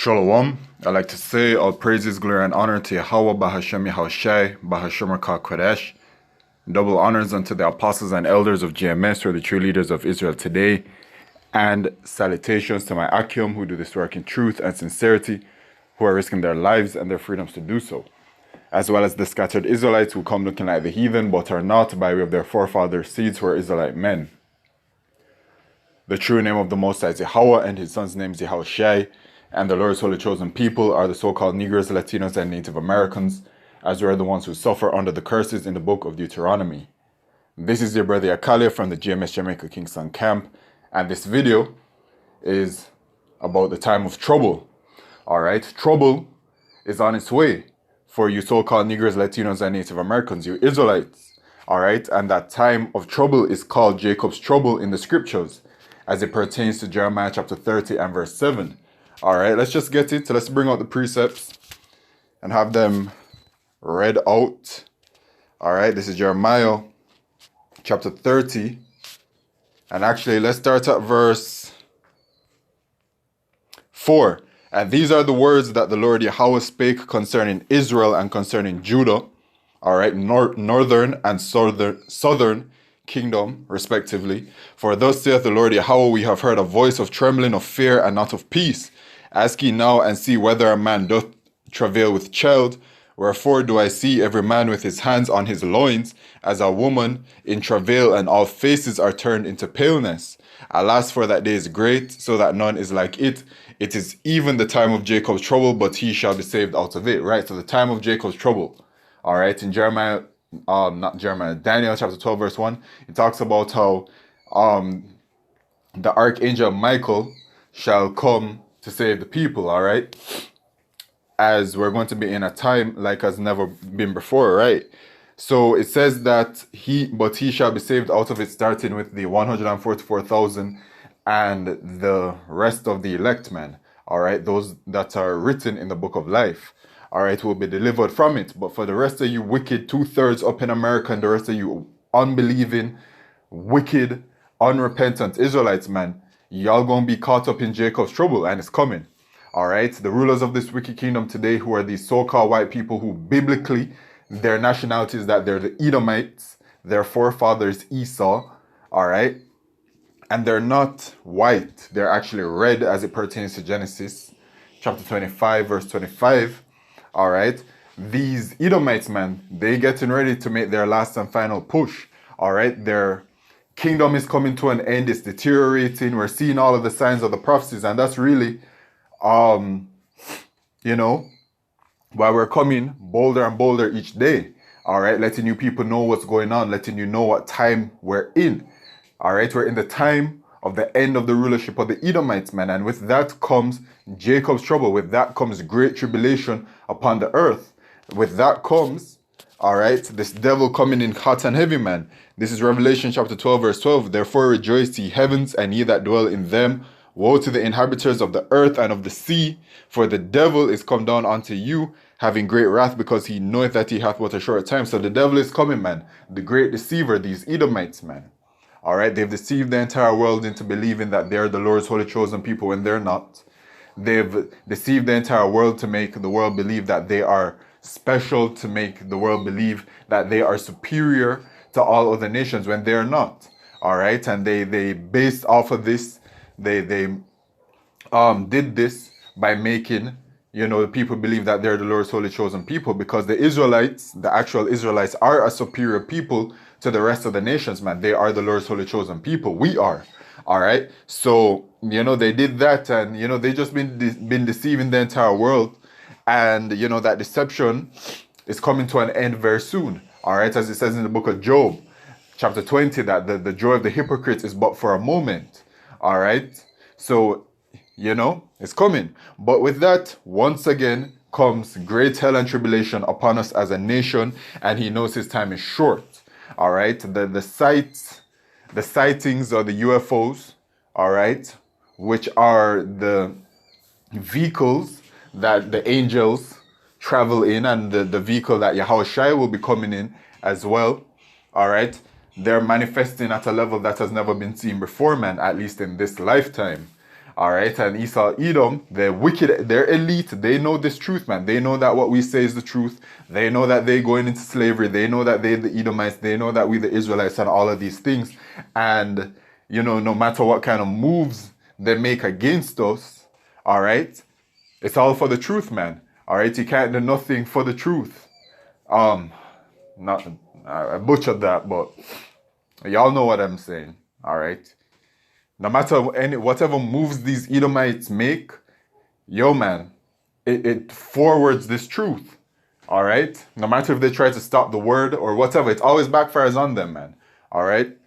Shalom. I'd like to say all praises, glory, and honor to Yahweh, Bahashem Yahushai, Bahashem Rakah Kodesh. Double honors unto the apostles and elders of GMS, who are the true leaders of Israel today. And salutations to my Akim, who do this work in truth and sincerity, who are risking their lives and their freedoms to do so. As well as the scattered Israelites who come looking like the heathen, but are not, by way of their forefathers' seeds who are Israelite men. The true name of the Most High is Yahweh, and his son's name is Yahushai. And the Lord's holy chosen people are the so-called Negroes, Latinos, and Native Americans, as we are the ones who suffer under the curses in the book of Deuteronomy. This is your brother Akalia from the GMS Jamaica Kingston camp, and this video is about the time of trouble. Alright, trouble is on its way for you so-called Negroes, Latinos, and Native Americans, you Israelites. Alright, and that time of trouble is called Jacob's trouble in the scriptures, as it pertains to Jeremiah chapter 30 and verse 7. Alright, let's just get it. Let's bring out the precepts and have them read out. Alright, this is Jeremiah chapter 30. And actually, let's start at verse 4. And these are the words that the Lord Yahweh spake concerning Israel and concerning Judah. Alright, northern and southern kingdom, respectively. For thus saith the Lord Yahweh, we have heard a voice of trembling, of fear, and not of peace. Ask ye now and see whether a man doth travail with child. Wherefore do I see every man with his hands on his loins, as a woman in travail, and all faces are turned into paleness. Alas, for that day is great, so that none is like it. It is even the time of Jacob's trouble, but he shall be saved out of it. Right, so the time of Jacob's trouble. Alright, in Daniel chapter 12 verse 1, it talks about how the archangel Michael shall come to save the people, alright? As we're going to be in a time like has never been before, right? So it says that he shall be saved out of it, starting with the 144,000 and the rest of the elect men, alright? Those that are written in the book of life, alright, will be delivered from it. But for the rest of you wicked 2/3 up in America, and the rest of you unbelieving, wicked, unrepentant Israelites, man, y'all gonna be caught up in Jacob's trouble, and it's coming. Alright, the rulers of this wicked kingdom today, who are these so-called white people, who biblically their nationality is that they're the Edomites, their forefathers Esau, alright, and they're not white, they're actually red, as it pertains to Genesis chapter 25 verse 25. Alright, these Edomites, man, they getting ready to make their last and final push. Alright, their kingdom is coming to an end, it's deteriorating, we're seeing all of the signs of the prophecies, and that's really you know, why we're coming bolder and bolder each day. Alright, letting you people know what's going on, letting you know what time we're in. Alright, we're in the time of the end of the rulership of the Edomites, man, and with that comes Jacob's trouble. With that comes great tribulation upon the earth. With that comes, alright, this devil coming in hot and heavy, man. This is Revelation chapter 12 verse 12. Therefore rejoice, ye heavens, and ye that dwell in them. Woe to the inhabitants of the earth and of the sea, for the devil is come down unto you, having great wrath, because he knoweth that he hath but a short time. So the devil is coming, man. The great deceiver, these Edomites, man. Alright, they've deceived the entire world into believing that they're the Lord's holy chosen people when they're not. They've deceived the entire world to make the world believe that they are special, to make the world believe that they are superior to all other nations when they're not. Alright, and they based off of this, they did this by making, you know, the people believe that they're the Lord's holy chosen people, because the Israelites, the actual Israelites, are a superior people to the rest of the nations, man. They are the Lord's holy chosen people. We are. Alright, so, you know, they did that, and, you know, they just been deceiving the entire world, and, you know, that deception is coming to an end very soon. Alright, as it says in the book of Job chapter 20, that the joy of the hypocrite is but for a moment. Alright, so, you know, it's coming. But with that, once again comes great hell and tribulation upon us as a nation, and he knows his time is short. Alright, the sightings or the UFOs, alright, which are the vehicles that the angels travel in, and the vehicle that Yahushua will be coming in as well, alright, they're manifesting at a level that has never been seen before, man, at least in this lifetime. All right, and Esau, Edom, they're wicked, they're elite. They know this truth, man. They know that what we say is the truth. They know that they're going into slavery. They know that they're the Edomites. They know that we, the Israelites, and all of these things. And, you know, no matter what kind of moves they make against us, all right, it's all for the truth, man. All right, you can't do nothing for the truth. Not I butchered that, but y'all know what I'm saying. All right. No matter whatever moves these Edomites make, yo man, it forwards this truth. All right. No matter if they try to stop the word or whatever, it always backfires on them, man. All right.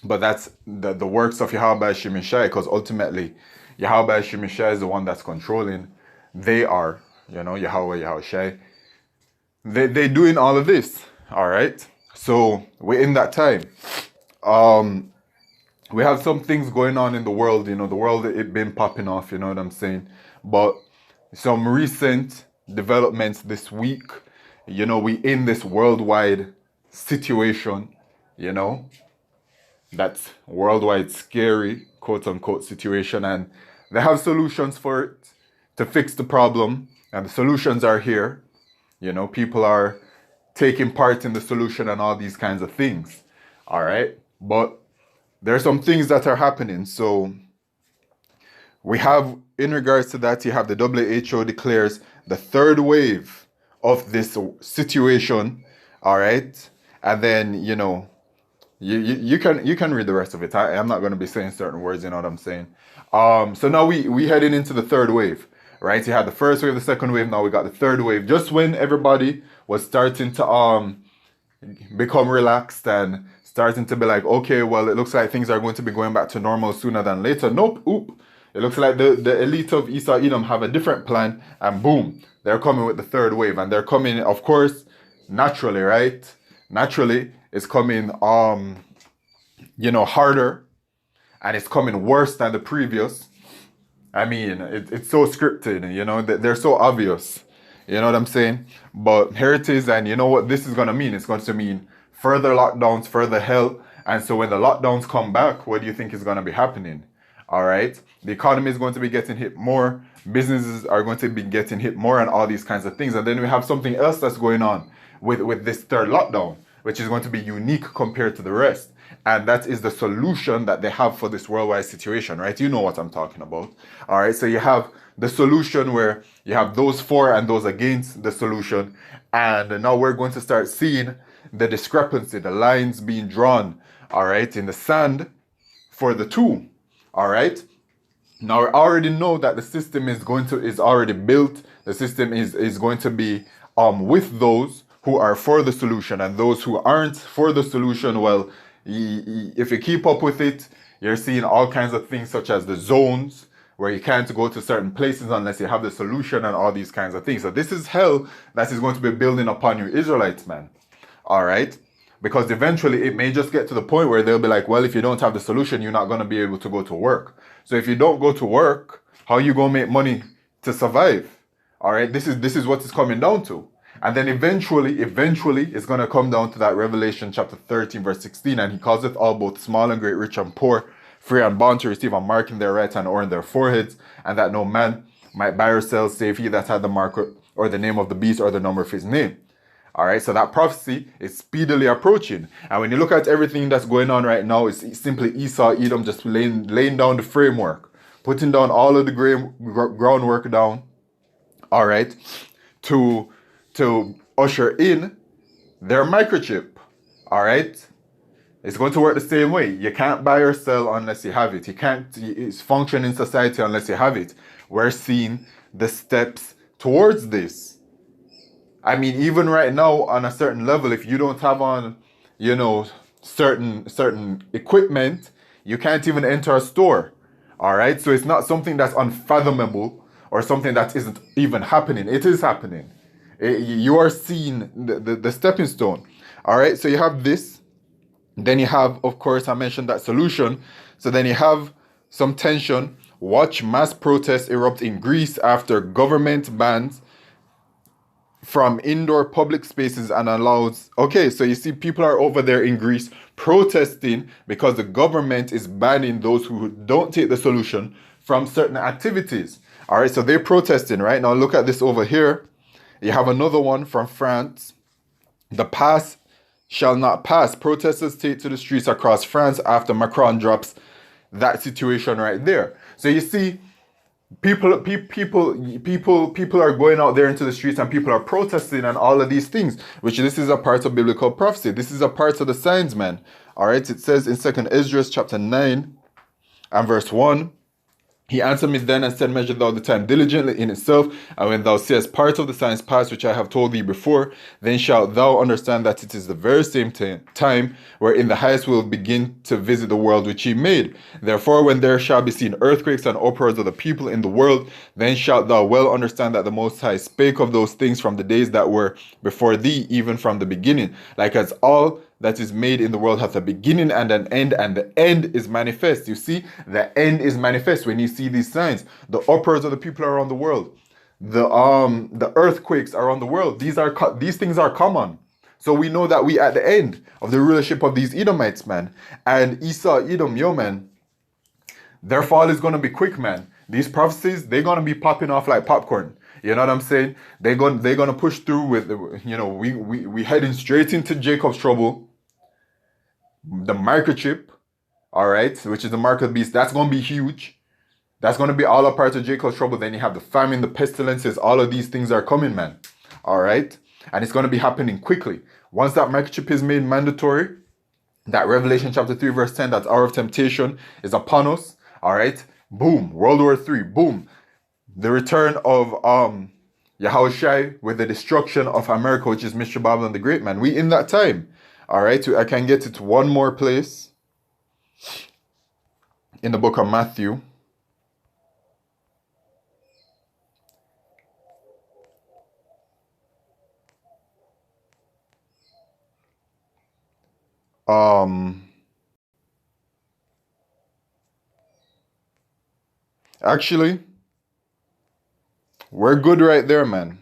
But that's the works of Yahweh Shemishai, because ultimately Yahweh Shemishai is the one that's controlling. They are, you know, Yahweh Shai. They doing all of this. All right. So we're in that time. We have some things going on in the world, you know, the world, it been popping off, you know what I'm saying? But some recent developments this week, you know, we in this worldwide situation, you know, that's worldwide scary, quote unquote, situation. And they have solutions for it to fix the problem. And the solutions are here. You know, people are taking part in the solution and all these kinds of things. All right. But there are some things that are happening. So we have, in regards to that, you have the WHO declares the third wave of this situation. All right. And then, you know, you can read the rest of it. I'm not going to be saying certain words, you know what I'm saying? So now we heading into the third wave, right? You had the first wave, the second wave, now we got the third wave. Just when everybody was starting to become relaxed and starting to be like, okay, well, it looks like things are going to be going back to normal sooner than later. Nope, oop. It looks like the elite of Esau Edom have a different plan, and boom, they're coming with the third wave. And they're coming, of course, naturally, right? Naturally, it's coming, you know, harder, and it's coming worse than the previous. I mean, it's so scripted, you know, they're so obvious. You know what I'm saying? But here it is, and you know what this is going to mean? It's going to mean further lockdowns, further hell. And so when the lockdowns come back, what do you think is going to be happening? All right. The economy is going to be getting hit more. Businesses are going to be getting hit more, and all these kinds of things. And then we have something else that's going on with this third lockdown, which is going to be unique compared to the rest. And that is the solution that they have for this worldwide situation, right? You know what I'm talking about. All right. So you have the solution where you have those for and those against the solution. And now we're going to start seeing the discrepancy, the lines being drawn, all right, in the sand for the two. All right. Now we already know that the system is already built. The system is going to be with those who are for the solution, and those who aren't for the solution, well, if you keep up with it, you're seeing all kinds of things such as the zones where you can't go to certain places unless you have the solution and all these kinds of things. So this is hell that is going to be building upon you Israelites, man. All right. Because eventually it may just get to the point where they'll be like, well, if you don't have the solution, you're not going to be able to go to work. So if you don't go to work, how are you going to make money to survive? All right. This is what it's coming down to. And then eventually, it's going to come down to that Revelation chapter 13, verse 16. And he causeth all, both small and great, rich and poor, free and bond, to receive a mark in their right hand or in their foreheads, and that no man might buy or sell save he that had the mark or the name of the beast or the number of his name. All right, so that prophecy is speedily approaching. And when you look at everything that's going on right now, it's simply Esau, Edom just laying down the framework, putting down all of the groundwork down, all right, to usher in their microchip, all right? It's going to work the same way. You can't buy or sell unless you have it. You can't function in society unless you have it. We're seeing the steps towards this. I mean, even right now, on a certain level, if you don't have on, you know, certain equipment, you can't even enter a store, all right? So it's not something that's unfathomable or something that isn't even happening. It is happening. You are seeing the stepping stone. All right, so you have this. Then you have, of course, I mentioned that solution. So then you have some tension. Watch mass protests erupt in Greece after government bans from indoor public spaces and allows... Okay, so you see people are over there in Greece protesting because the government is banning those who don't take the solution from certain activities. All right, so they're protesting, right? Now look at this over here. You have another one from France. The pass shall not pass. Protesters take to the streets across France after Macron drops that situation right there. So you see, people are going out there into the streets and people are protesting and all of these things, which this is a part of biblical prophecy. This is a part of the signs, man. All right, it says in 2nd Ezra chapter 9 and verse 1. He answered me then and said, measure thou the time diligently in itself, and when thou seest part of the signs past which I have told thee before, then shalt thou understand that it is the very same time wherein the highest will begin to visit the world which he made. Therefore, when there shall be seen earthquakes and uproars of the people in the world, then shalt thou well understand that the Most High spake of those things from the days that were before thee, even from the beginning. Like as all that is made in the world hath a beginning and an end, and the end is manifest. You see, the end is manifest when you see these signs. The uproars of the people around the world, the earthquakes around the world. These things are common. So we know that we at the end of the rulership of these Edomites, man. And Esau, Edom, yo, man, their fall is gonna be quick, man. These prophecies, they're gonna be popping off like popcorn. You know what I'm saying? They're gonna push through with, you know, we heading straight into Jacob's trouble. The microchip, all right, which is the mark of the beast, that's going to be huge. That's going to be all a part of Jacob's trouble. Then you have the famine, the pestilences, all of these things are coming, man. All right, and it's going to be happening quickly. Once that microchip is made mandatory, that Revelation chapter 3 verse 10, that hour of temptation is upon us. All right, boom, World War III, boom, the return of Yahushua with the destruction of America, which is Mr. Babylon the Great, man. We in that time. All right, I can get it one more place in the book of Matthew. Actually, we're good right there, man.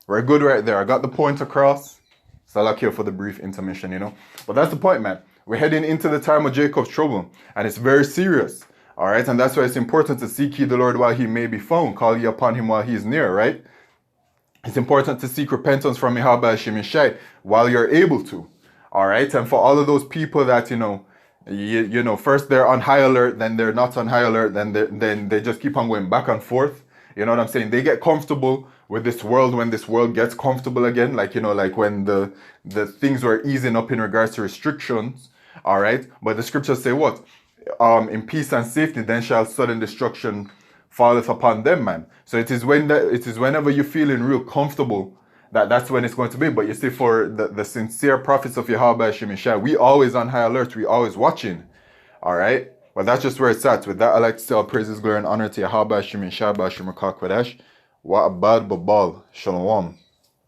We're good right there. I got the point across. Salah here for the brief intermission, you know. But that's the point, man. We're heading into the time of Jacob's trouble, and it's very serious. All right, and that's why it's important to seek ye the Lord while he may be found. Call ye upon him while he is near, right? It's important to seek repentance from Yahweh Shemishai while you're able to. All right, and for all of those people that, you know, first they're on high alert, then they're not on high alert, then they just keep on going back and forth. You know what I'm saying? They get comfortable with this world when this world gets comfortable again, like, you know, like when the things were easing up in regards to restrictions. All right, but the scriptures say what? In peace and safety, then shall sudden destruction falleth upon them, man. So it is whenever you're feeling real comfortable that's when it's going to be. But you see, for the sincere prophets of Yahweh Shemishai, we always on high alert, we always watching. All right, but that's just where it's at. With that, I like to say all praises, glory, and honor to Yahweh Shemishai, Bashim Kakwadesh, Wa Abad Babal, Shalom.